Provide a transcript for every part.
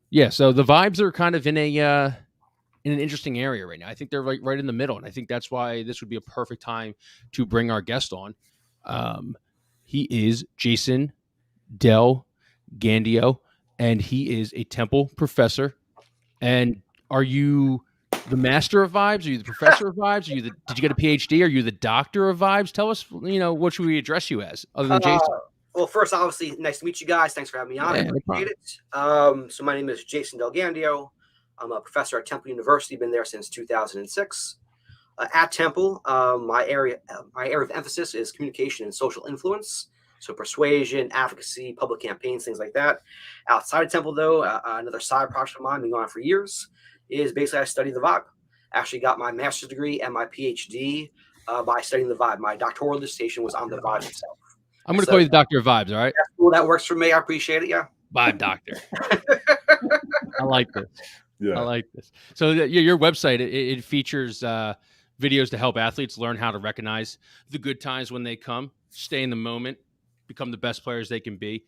Yeah, so the vibes are kind of in an interesting area right now. I think they're right in the middle, and I think that's why this would be a perfect time to bring our guest on. He is Jason Del Gandio, and he is a Temple professor. And are you the master of vibes? Are you the professor of vibes? Did you get a PhD? Are you the doctor of vibes? Tell us, what should we address you as other than Jason? Well, first, obviously, nice to meet you guys. Thanks for having me on. Yeah, I no appreciate problem. it. So my name is Jason Del Gandio. I'm a professor at Temple University. Been there since 2006. At Temple, my area of emphasis is communication and social influence. So persuasion, advocacy, public campaigns, things like that. Outside of Temple, though, another side project of mine, been going on for years, is basically I study the vibe. Actually got my master's degree and my PhD by studying the vibe. My doctoral dissertation was on the vibe itself. I'm going to call you the doctor of vibes, all right? That's cool. That works for me. I appreciate it, yeah. Vibe doctor. I like this. Yeah. I like this. So your website, it features videos to help athletes learn how to recognize the good times when they come, stay in the moment, become the best players they can be.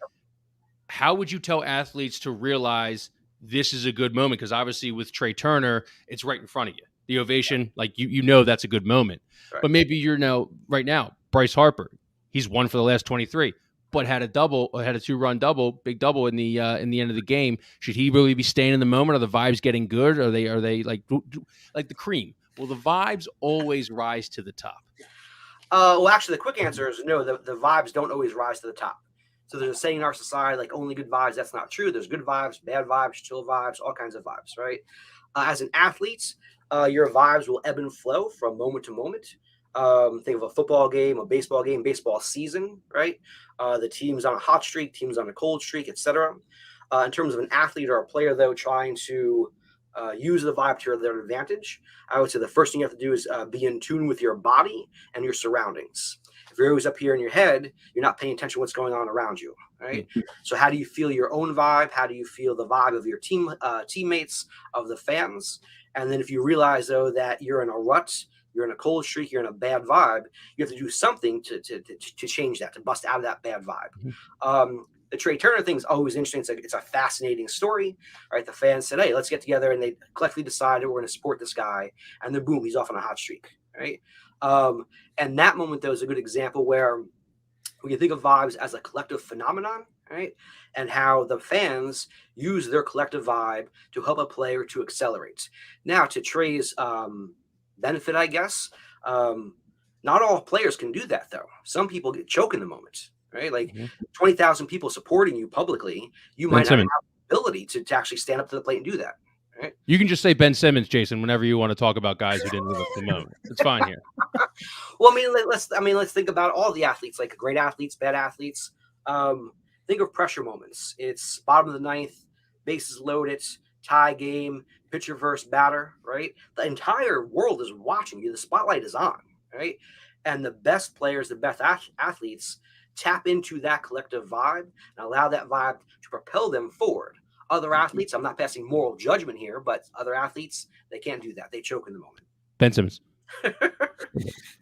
How would you tell athletes to realize this is a good moment? Because obviously with Trey Turner, it's right in front of you. The ovation, like you know that's a good moment. Right. But maybe right now, Bryce Harper, he's won for the last 23, but had a 2-run double, big double in the end of the game. Should he really be staying in the moment? Are the vibes getting good? Are they like the cream? Will the vibes always rise to the top? Well, actually, the quick answer is no. The vibes don't always rise to the top. So there's a saying in our society, like only good vibes. That's not true. There's good vibes, bad vibes, chill vibes, all kinds of vibes, right? As an athlete, your vibes will ebb and flow from moment to moment. Think of a football game, a baseball game, baseball season, right? The team's on a hot streak, team's on a cold streak, etc. In terms of an athlete or a player, though, trying to use the vibe to their advantage, I would say the first thing you have to do is be in tune with your body and your surroundings. If you're always up here in your head, you're not paying attention to what's going on around you, right? So how do you feel your own vibe? How do you feel the vibe of your teammates, of the fans? And then if you realize, though, that you're in a rut, you're in a cold streak, you're in a bad vibe, you have to do something to change that, to bust out of that bad vibe. The Trey Turner thing is always interesting. It's a fascinating story, right? The fans said, hey, let's get together, and they collectively decided we're going to support this guy, and then boom, he's off on a hot streak, right? And that moment, though, is a good example where we can think of vibes as a collective phenomenon, right? And how the fans use their collective vibe to help a player to accelerate. Now, to Trey's benefit, I guess, not all players can do that, though. Some people get choked in the moment, right? Like 20,000 people supporting you publicly, you might not have the ability to actually stand up to the plate and do that. Right? You can just say Ben Simmons, Jason, whenever you want to talk about guys who didn't live up to the moment. It's fine here. Well, let's think about all the athletes, like great athletes, bad athletes. Think of pressure moments. It's bottom of the ninth, bases loaded, tie game, pitcher versus batter, right? The entire world is watching you. The spotlight is on, right? And the best players, the best athletes tap into that collective vibe and allow that vibe to propel them forward. Other athletes, I'm not passing moral judgment here, but other athletes, they can't do that. They choke in the moment. Ben Simmons.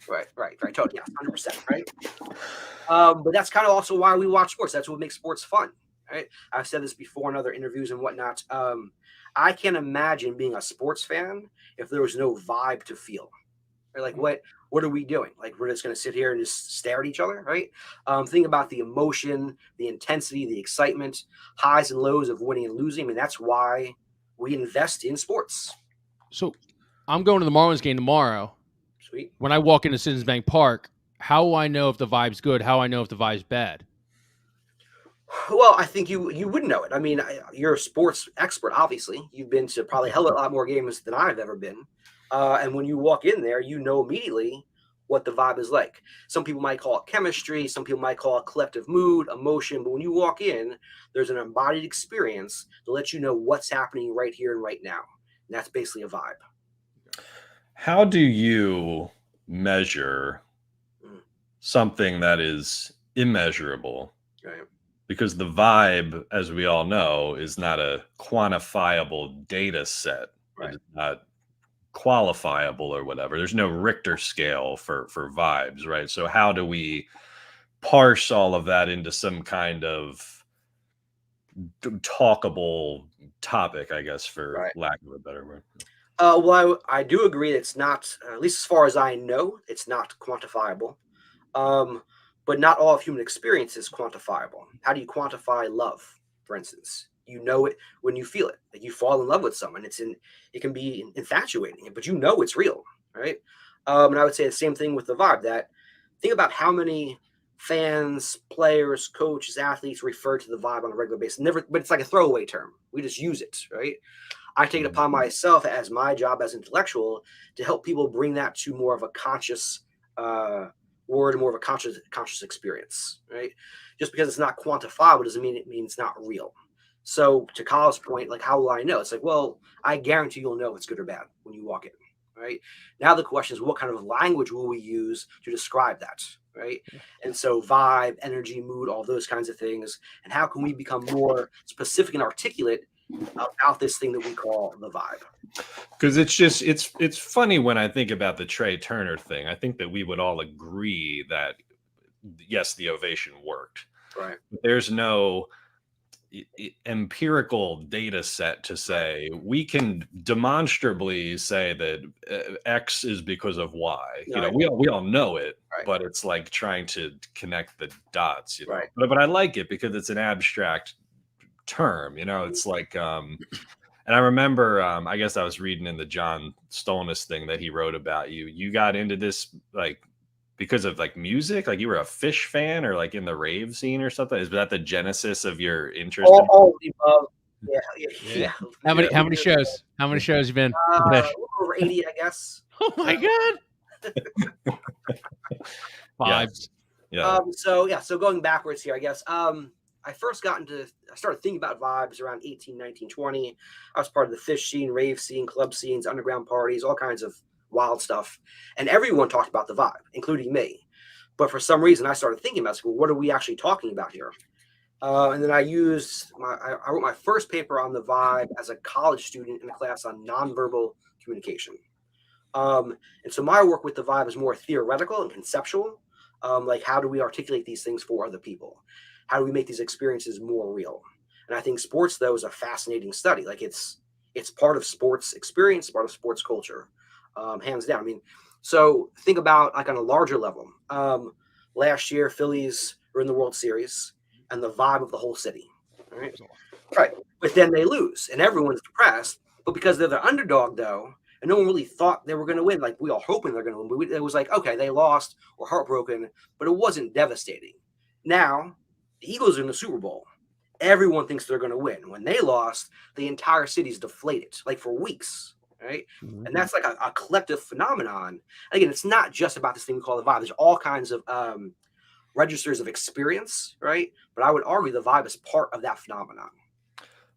Right. Totally. Yeah, 100%. Right. But that's kind of also why we watch sports. That's what makes sports fun. Right. I've said this before in other interviews and whatnot. I can't imagine being a sports fan if there was no vibe to feel. Right? Like what are we doing? Like we're just going to sit here and just stare at each other, right? Think about the emotion, the intensity, the excitement, highs and lows of winning and losing. I mean, that's why we invest in sports. So I'm going to the Marlins game tomorrow. Sweet. When I walk into Citizens Bank Park, how will I know if the vibe's good? How I know if the vibe's bad? Well, I think you would know it. I mean, you're a sports expert, obviously. You've been to probably a hell of a lot more games than I've ever been. And when you walk in there, you know immediately what the vibe is like. Some people might call it chemistry. Some people might call it collective mood, emotion. But when you walk in, there's an embodied experience to let you know what's happening right here and right now. And that's basically a vibe. How do you measure something that is immeasurable? Right. Because the vibe, as we all know, is not a quantifiable data set. Right. It's not qualifiable or whatever. There's no Richter scale for vibes, right? So how do we parse all of that into some kind of talkable topic, I guess, for Right. lack of a better word. Well, I do agree it's not, at least as far as I know, it's not quantifiable. But not all of human experience is quantifiable. How do you quantify love, for instance? You know it when you feel it. Like you fall in love with someone. It can be infatuating, but you know it's real, right? And I would say the same thing with the vibe. That think about how many fans, players, coaches, athletes refer to the vibe on a regular basis. Never, but it's like a throwaway term. We just use it, right? I take it upon myself as my job as intellectual to help people bring that to more of a conscious word, more of a conscious experience, right? Just because it's not quantifiable doesn't mean it means it's not real. So to Kyle's point, like how will I know? It's like, well, I guarantee you'll know it's good or bad when you walk in, right? Now the question is, what kind of language will we use to describe that, right? And so vibe, energy, mood, all those kinds of things, and how can we become more specific and articulate about this thing that we call the vibe? Because it's funny when I think about the Trey Turner thing. I think that we would all agree that yes, the ovation worked. Right. But there's no empirical data set to say we can demonstrably say that X is because of Y. No, we all know it, right. but it's like trying to connect the dots. Right. But I like it because it's an abstract term. It's like and I remember, I guess I was reading in the John Stolnis thing that he wrote about you. You got into this like because of like music, like you were a Phish fan or like in the rave scene or something. Is that the genesis of your interest? All of the above. Yeah. How many shows? How many shows you been? Over 80, I guess. Oh my god. Vibes. Yeah. So going backwards here, I guess. I started thinking about vibes around 18, 19, 20. I was part of the Phish scene, rave scene, club scenes, underground parties, all kinds of wild stuff. And everyone talked about the vibe, including me. But for some reason, I started thinking about school, what are we actually talking about here? And then I wrote my first paper on the vibe as a college student in a class on nonverbal communication. And so my work with the vibe is more theoretical and conceptual. Like how do we articulate these things for other people? How do we make these experiences more real? And I think sports, though, is a fascinating study. Like it's part of sports experience, part of sports culture, hands down. I mean, so think about like on a larger level. Last year, Phillies were in the World Series, and the vibe of the whole city. Right. But then they lose, and everyone's depressed. But because they're the underdog, though, and no one really thought they were going to win. Like we all hoping they're going to win. But it was like, okay, they lost, we're heartbroken, but it wasn't devastating. Now, the Eagles are in the Super Bowl. Everyone thinks they're going to win. When they lost, the entire city's deflated, like for weeks, right? Mm-hmm. And that's like a collective phenomenon. Again, it's not just about this thing we call the vibe. There's all kinds of registers of experience, right? But I would argue the vibe is part of that phenomenon.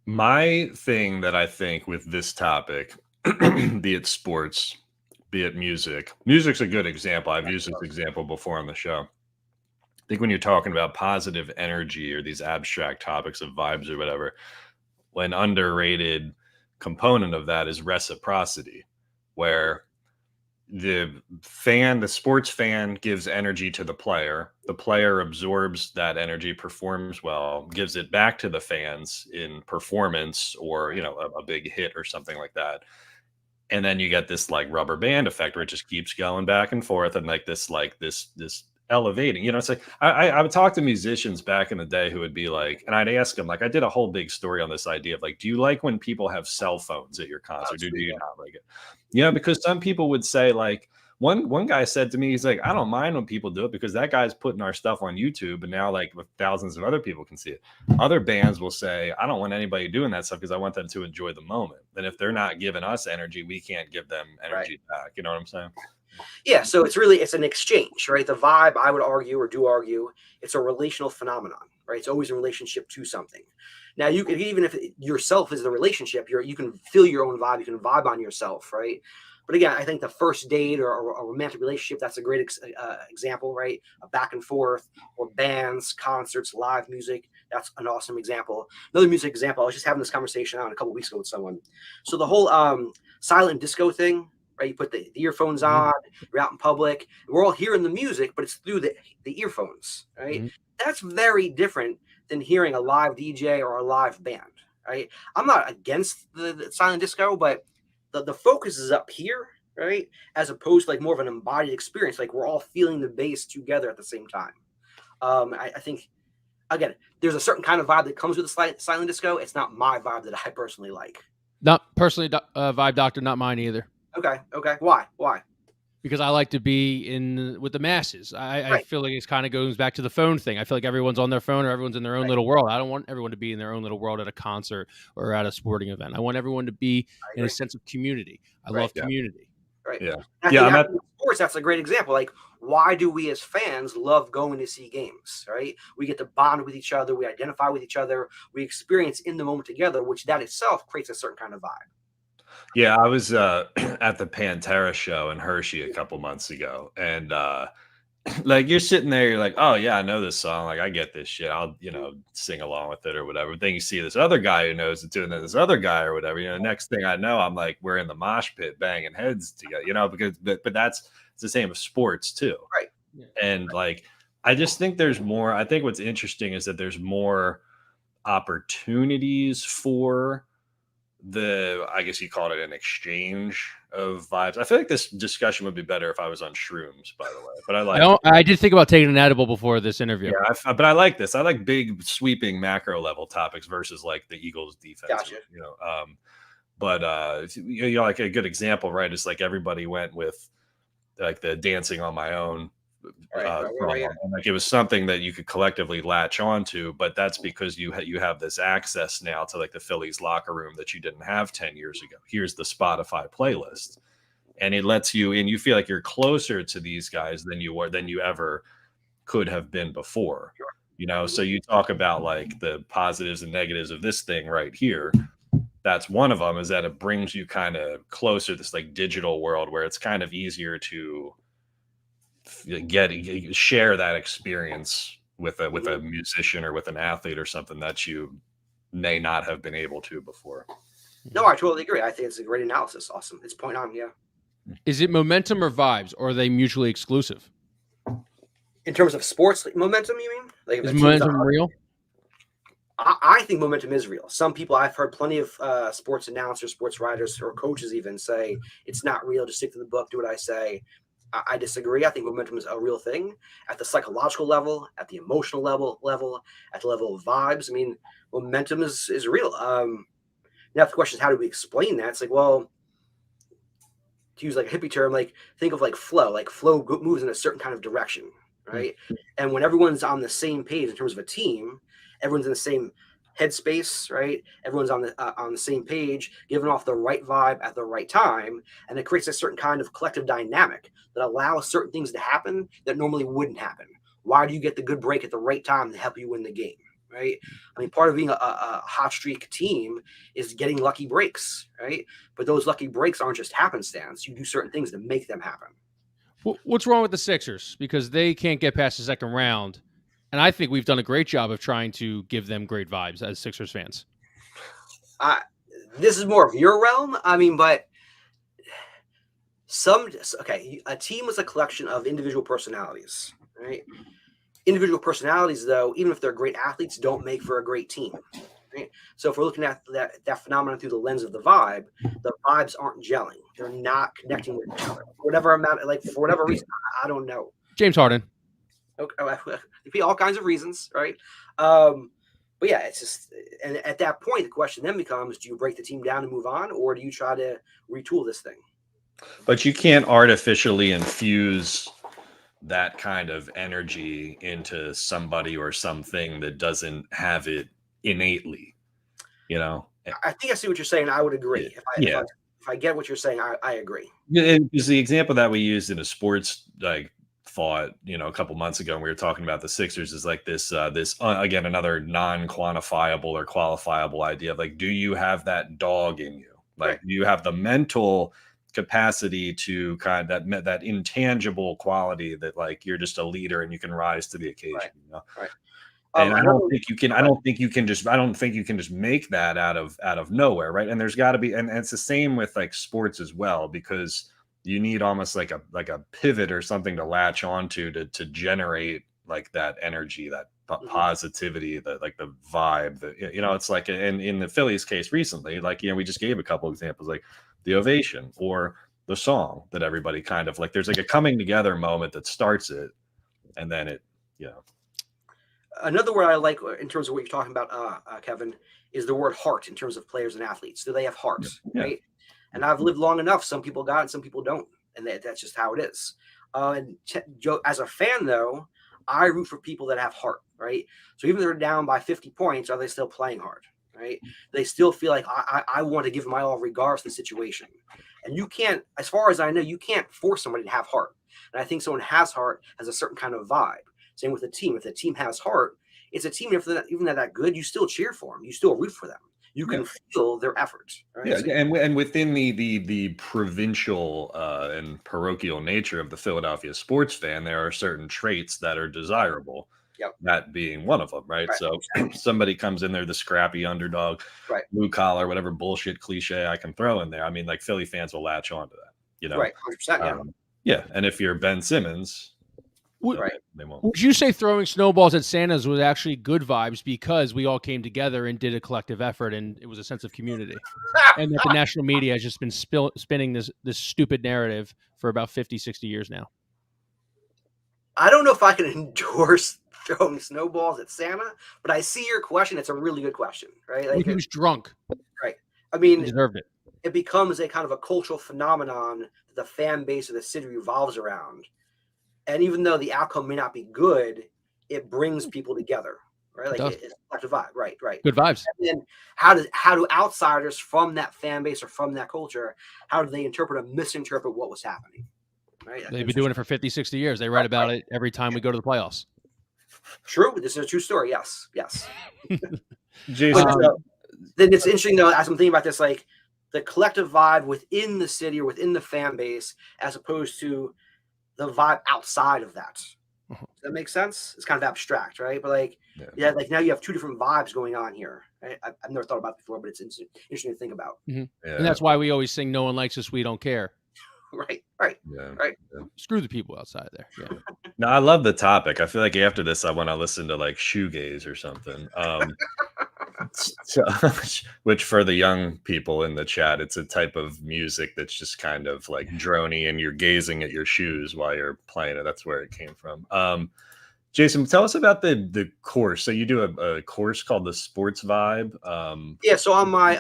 My thing that I think with this topic, be it sports, be it music, music's a good example. I've used this example before on the show. I think when you're talking about positive energy or these abstract topics of vibes or whatever, an underrated component of that is reciprocity, where the sports fan gives energy to the player absorbs that energy, performs well, gives it back to the fans in performance or, a big hit or something like that. And then you get this like rubber band effect where it just keeps going back and forth and like this elevating, it's like I would talk to musicians back in the day who would be like, and I'd ask them, like, I did a whole big story on this idea of like, do you like when people have cell phones at your concert? Do you not like it? Because some people would say, like, one guy said to me, he's like, I don't mind when people do it because that guy's putting our stuff on YouTube and now like thousands of other people can see it. Other bands will say, I don't want anybody doing that stuff because I want them to enjoy the moment. And if they're not giving us energy, we can't give them energy back. You know what I'm saying? Yeah, so it's an exchange, right? The vibe, I would argue or do argue, it's a relational phenomenon, right? It's always in relationship to something. Now, you can, even if yourself is the relationship, you can feel your own vibe, you can vibe on yourself, right? But again, I think the first date or a romantic relationship, that's a great example, right? A back and forth, or bands, concerts, live music. That's an awesome example. Another music example, I was just having this conversation a couple of weeks ago with someone. So the whole silent disco thing, right? You put the earphones on, you're out in public, we're all hearing the music, but it's through the earphones, right? Mm-hmm. That's very different than hearing a live DJ or a live band, right? I'm not against the silent disco, but the focus is up here, right? As opposed to like more of an embodied experience, like we're all feeling the bass together at the same time. I think again, there's a certain kind of vibe that comes with the silent disco. It's not my vibe that I personally like. Not personally, Vibe Doctor, not mine either. Okay. Why? Because I like to be with the masses. I feel like it kind of goes back to the phone thing. I feel like everyone's on their phone or everyone's in their own little world. I don't want everyone to be in their own little world at a concert or at a sporting event. I want everyone to be in a sense of community. I love community. Right. Yeah. Sports, that's a great example. Like, why do we as fans love going to see games, right? We get to bond with each other. We identify with each other. We experience in the moment together, which that itself creates a certain kind of vibe. Yeah, I was at the Pantera show in Hershey a couple months ago, and like you're sitting there, you're like, oh yeah, I know this song, like I get this shit, I'll sing along with it or whatever. Then you see this other guy who knows it too, and then this other guy or whatever. Next thing I know, I'm like, we're in the mosh pit banging heads together, because but it's the same with sports too, right? And like, I just think there's more. I think what's interesting is that there's more opportunities for I guess you called it an exchange of vibes. I feel like this discussion would be better if I was on shrooms, by the way. But I did think about taking an edible before this interview. Yeah, but I like this. I like big, sweeping, macro level topics versus like the Eagles' defense. Gotcha. But like a good example, right? Is like everybody went with like the "Dancing on My Own." Right. Like it was something that you could collectively latch onto, but that's because you have this access now to like the Phillies locker room that you didn't have 10 years ago. Here's the Spotify playlist, and it lets you in. You feel like you're closer to these guys than you ever could have been before. So you talk about like the positives and negatives of this thing right here. That's one of them, is that it brings you kind of closer to this like digital world where it's kind of easier to share that experience with a musician or with an athlete or something that you may not have been able to before. No, I totally agree. I think it's a great analysis. Awesome. It's point on. Yeah. Is it momentum or vibes, or are they mutually exclusive? In terms of sports momentum, you mean? Like, is momentum real? I think momentum is real. Some people, I've heard plenty of sports announcers, sports writers, or coaches even say it's not real. Just stick to the book. Do what I say. I disagree. I think momentum is a real thing at the psychological level, at the emotional level, at the level of vibes. I mean, momentum is real. Now the question is, how do we explain that? It's like, well, to use like a hippie term, like think of like flow. Like flow moves in a certain kind of direction, right? Mm-hmm. And when everyone's on the same page in terms of a team, everyone's in the same headspace, right? Everyone's on the same page, giving off the right vibe at the right time, and it creates a certain kind of collective dynamic that allows certain things to happen that normally wouldn't happen. Why do you get the good break at the right time to help you win the game, right? I mean, part of being a hot streak team is getting lucky breaks, right? But those lucky breaks aren't just happenstance. You do certain things to make them happen. What's wrong with the Sixers? Because they can't get past the second round. And I think we've done a great job of trying to give them great vibes as Sixers fans. This is more of your realm. I mean, but a team is a collection of individual personalities, right? Individual personalities, though, even if they're great athletes, don't make for a great team. Right? So if we're looking at that phenomenon through the lens of the vibes aren't gelling. They're not connecting with each other. For whatever reason, I don't know. James Harden. Okay, all kinds of reasons, right? But yeah, it's just, and at that point, the question then becomes: do you break the team down and move on, or do you try to retool this thing? But you can't artificially infuse that kind of energy into somebody or something that doesn't have it innately. I think I see what you're saying. I would agree. If I get what you're saying, I agree. Because the example that we used in a sports thought, a couple months ago, when we were talking about the Sixers, is like this again, another non-quantifiable or qualifiable idea of like, do you have that dog in you? Like, right. Do you have the mental capacity to kind of that intangible quality that like you're just a leader and you can rise to the occasion? Right. Right. And I don't think you can just make that out of nowhere, right? And there's got to be, and it's the same with like sports as well, because you need almost like a pivot or something to latch onto to generate like that energy, positivity, the vibe, it's like in the Phillies case recently, like, we just gave a couple examples, like the ovation or the song that everybody kind of like, there's like a coming together moment that starts it. And then it, Another word I like in terms of what you're talking about, Kevin, is the word heart in terms of players and athletes. Do they have heart, right? And I've lived long enough. Some people got it, some people don't. And that's just how it is. Joe, as a fan, though, I root for people that have heart, right? So even if they're down by 50 points, are they still playing hard, right? They still feel like I want to give my all regardless of the situation. And you can't, as far as I know, you can't force somebody to have heart. And I think someone has heart has a certain kind of vibe. Same with the team. If the team has heart, it's a team. If they're not, even that good, you still cheer for them. You still root for them. You can feel their efforts. Right? Yeah, and within the provincial and parochial nature of the Philadelphia sports fan, there are certain traits that are desirable. Yep. That being one of them, right? So somebody comes in there, the scrappy underdog, blue collar, whatever bullshit cliche I can throw in there. I mean, like Philly fans will latch on to that, Right, 100%. Yeah, and if you're Ben Simmons. They won't. Would you say throwing snowballs at Santa's was actually good vibes because we all came together and did a collective effort and it was a sense of community? And that the national media has just been spinning this stupid narrative for about 50, 60 years now. I don't know if I can endorse throwing snowballs at Santa, but I see your question. It's a really good question, right? Like, he was drunk. Right. I mean, he deserved it. It becomes a kind of a cultural phenomenon that the fan base of the city revolves around. And even though the outcome may not be good, it brings people together, right? Like it's like a vibe, right? Good vibes. And then how do outsiders from that fan base or from that culture, how do they interpret or misinterpret what was happening? Right? They've been doing it for 50, 60 years. They write about it every time we go to the playoffs. True. This is a true story. Yes. Jason. Then it's interesting though, as I'm thinking about this, like the collective vibe within the city or within the fan base, as opposed to the vibe outside of that. Does that make sense? It's kind of abstract, right? But like, like now you have two different vibes going on here. Right? I've never thought about it before, but it's interesting to think about. Mm-hmm. Yeah. And that's why we always sing "No one likes us, we don't care." Right. Screw the people outside there. Yeah. No, I love the topic. I feel like after this, I want to listen to like shoegaze or something. Which for the young people in the chat, it's a type of music that's just kind of like drony, and you're gazing at your shoes while you're playing it. That's where it came from. Jason, tell us about the course. So you do a course called the Sports Vibe. So on my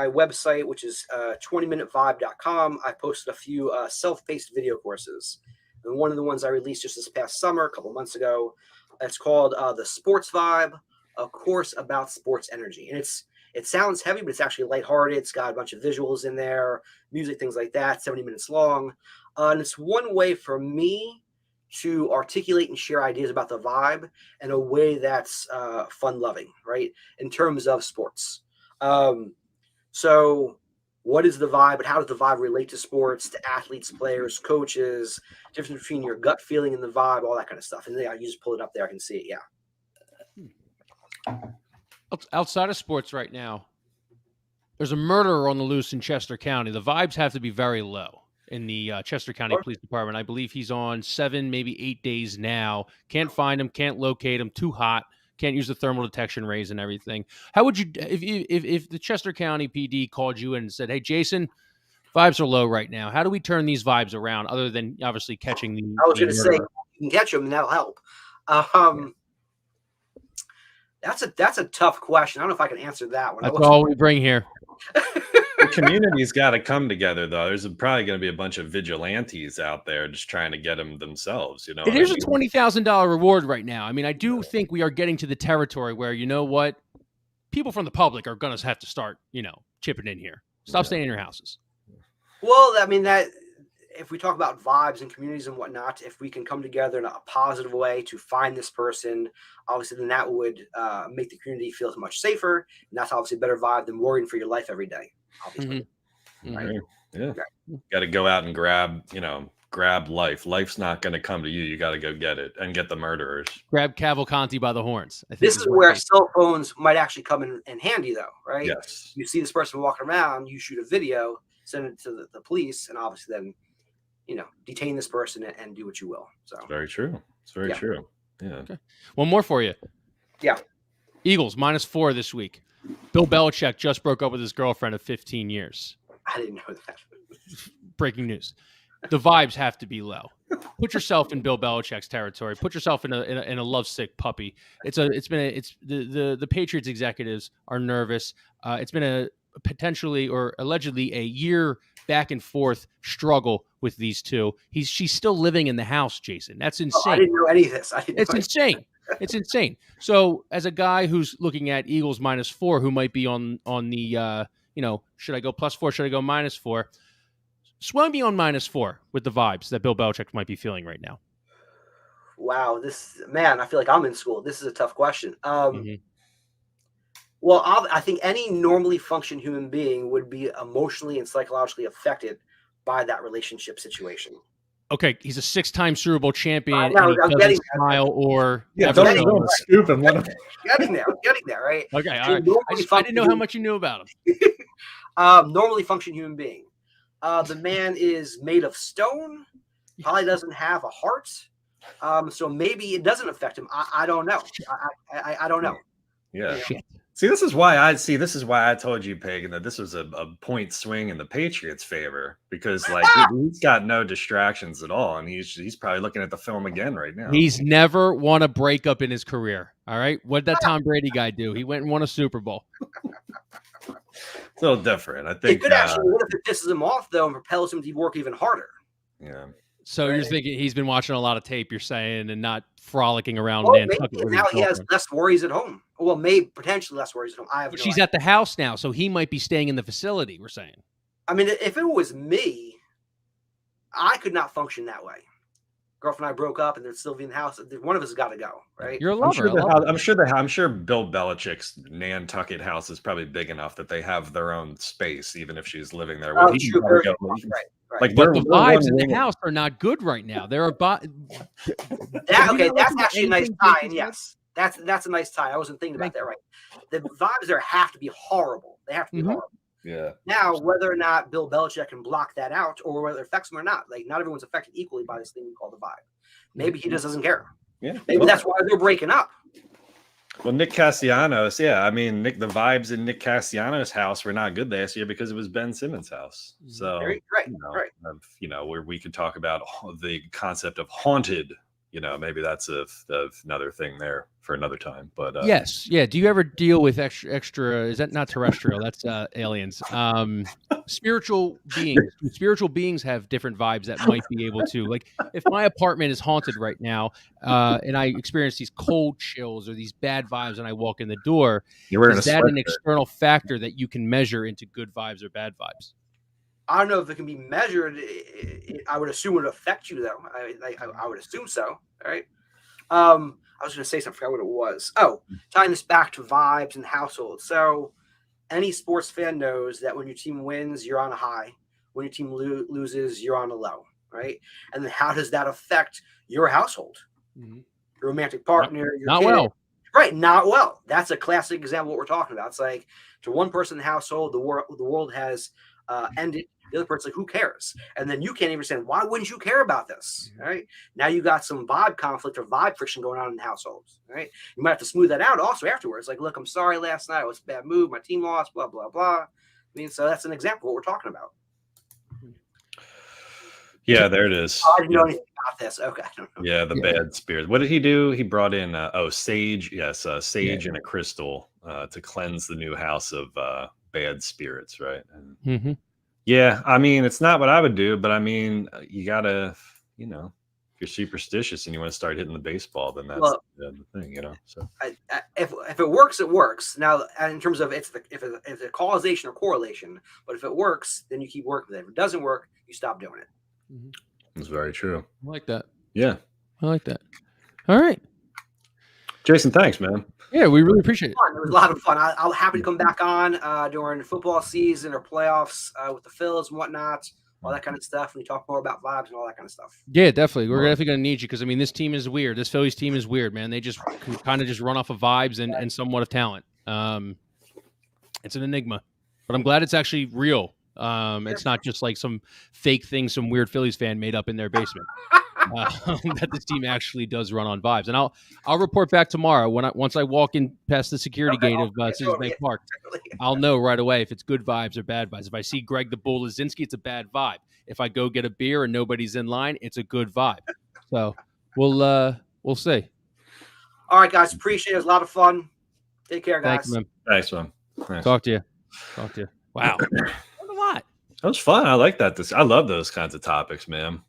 website, which is 20minutevibe.com, I posted a few self-paced video courses. And one of the ones I released just this past summer, a couple months ago, it's called the Sports Vibe, a course about sports energy. And it sounds heavy, but it's actually lighthearted. It's got a bunch of visuals in there, music, things like that, 70 minutes long. And it's one way for me to articulate and share ideas about the vibe in a way that's fun-loving, right? In terms of sports. So what is the vibe, and how does the vibe relate to sports, to athletes, players, coaches, difference between your gut feeling and the vibe, all that kind of stuff. And then you just pull it up there, I can see it, Outside of sports right now, there's a murderer on the loose in Chester County. The vibes have to be very low in the Chester County Police Department. I believe he's on 7, maybe 8 days now. Can't find him, can't locate him, too hot, can't use the thermal detection rays and everything. How would you, if the Chester County PD called you in and said, "Hey, Jason, vibes are low right now. How do we turn these vibes around other than obviously catching the I was going to say, you can catch them and that'll help. That's a tough question. I don't know if I can answer that one. That's all we bring here. The community's got to come together, though. There's probably going to be a bunch of vigilantes out there just trying to get them themselves. You know, here's a $20,000 reward right now. I mean, I do think we are getting to the territory where, you know what, people from the public are going to have to start, chipping in here. Stop staying in your houses. Well, I mean, that if we talk about vibes and communities and whatnot, if we can come together in a positive way to find this person, obviously, then that would make the community feel much safer. And that's obviously a better vibe than worrying for your life every day, obviously. Mm-hmm. Right? Yeah. Got to go out and grab life. Life's not going to come to you. You got to go get it and get the murderers. Grab Cavalcanti by the horns. I think this is where cell phones might actually come in handy, though, right? Yes. You see this person walking around, you shoot a video, send it to the police, and obviously then, detain this person and do what you will. So it's very true. It's very true. Yeah. Okay. One more for you. Yeah. Eagles -4 this week. Bill Belichick just broke up with his girlfriend of 15 years. I didn't know that. Breaking news. The vibes have to be low. Put yourself in Bill Belichick's territory. Put yourself in a lovesick puppy. The Patriots executives are nervous. It's been a potentially or allegedly a year back and forth struggle with these two. She's still living in the house, Jason. That's insane. I didn't know any of this. It's insane. It's insane. So, as a guy who's looking at Eagles -4, who might be on the should I go +4? Should I go -4? Swung me on -4 with the vibes that Bill Belichick might be feeling right now. Wow, I feel like I'm in school. This is a tough question. Mm-hmm. Well, I think any normally functioning human being would be emotionally and psychologically affected by that relationship situation. Okay, he's a 6-time Super Bowl champion, know, and he doesn't smile or don't scoop him. Getting there, right? Okay, all right. I didn't know how much you knew about him. Normally functioning human being. The man is made of stone. Probably doesn't have a heart. So maybe it doesn't affect him. I don't know. I don't know. Yeah. Shit. See, this is why I told you, Pagan, that this was a point swing in the Patriots' favor, because like he's got no distractions at all, and he's probably looking at the film again right now. He's never won a breakup in his career. All right, what did that Tom Brady guy do? He went and won a Super Bowl. It's a little different, I think. It could actually, what if it pisses him off though and propels him to work even harder? Yeah. So you're thinking he's been watching a lot of tape, you're saying, and not frolicking around Nantucket. Now he has less worries at home. Well, maybe potentially less worries at home. But she's at the house now, so he might be staying in the facility, we're saying. I mean, if it was me, I could not function that way. Girlfriend and I broke up, and they're still in the house. One of us has got to go, right? You're a lover. I'm sure Bill Belichick's Nantucket house is probably big enough that they have their own space, even if she's living there. Oh, true. Right. Like, but the vibes in the house are not good right now. There are that's actually a nice tie. And yes, that's a nice tie. I wasn't thinking about that. Right. The vibes there have to be horrible. They have to be horrible. Yeah. Now, whether or not Bill Belichick can block that out, or whether it affects him or not, like not everyone's affected equally by this thing we call the vibe. Maybe he just doesn't care. Yeah. Maybe that's why they're breaking up. Well, Nick Castellanos, I mean, the vibes in Nick Castellanos' house were not good last year because it was Ben Simmons' house. So, where we could talk about the concept of haunted, maybe that's another thing there for another time. But yes, yeah. Do you ever deal with extra? Is that not terrestrial? That's aliens. Spiritual beings. Spiritual beings have different vibes that might be able to. Like, if my apartment is haunted right now, and I experience these cold chills or these bad vibes when I walk in the door, is that an external factor that you can measure into good vibes or bad vibes? I don't know if it can be measured. I would assume it would affect you, though. I would assume so. All right. I was going to say something. I forgot what it was. Oh, tying this back to vibes and households. So any sports fan knows that when your team wins, you're on a high. When your team loses, you're on a low. Right. And then how does that affect your household? Mm-hmm. Your romantic partner? Not well. Right. Not well. That's a classic example of what we're talking about. It's like to one person in the household, the world has ended. The other person's like, who cares? And then you can't even understand, why wouldn't you care about this? All right. Now you got some vibe conflict or vibe friction going on in the households. Right. You might have to smooth that out also afterwards. Like, look, I'm sorry last night. It was a bad move. My team lost, blah, blah, blah. I mean, so that's an example of what we're talking about. Yeah, there it is. I didn't know anything about this. Okay. I don't know. Yeah, the bad spirits. What did he do? He brought in sage. Yes, sage and a crystal to cleanse the new house of bad spirits, right? And, yeah, I mean, it's not what I would do, but I mean, you gotta, if you're superstitious and you want to start hitting the baseball, then that's the thing, So if it works, it works. Now, in terms of if it's a causation or correlation, but if it works, then you keep working with it. If it doesn't work, you stop doing it. That's very true. I like that. Yeah, I like that. All right, Jason, thanks, man. Yeah, we really appreciate it. It was a lot of fun. I'm happy to come back on during football season or playoffs with the Phils and whatnot, all that kind of stuff. We talk more about vibes and all that kind of stuff. Yeah, definitely. We're definitely going to need you because, I mean, this team is weird. This Phillies team is weird, man. They just kind of just run off of vibes and somewhat of talent. It's an enigma, but I'm glad it's actually real. It's not just like some fake thing some weird Phillies fan made up in their basement. that this team actually does run on vibes. And I'll report back tomorrow once I walk in past the security gate of Citizens Bank Park. I'll know right away if it's good vibes or bad vibes. If I see Greg the Bull Lazinski, it's a bad vibe. If I go get a beer and nobody's in line, it's a good vibe. So we'll see. All right, guys. Appreciate it. It was a lot of fun. Take care, guys. Thanks, man. Nice. Talk to you. Wow. A lot. That was fun. I like that. I love those kinds of topics, man.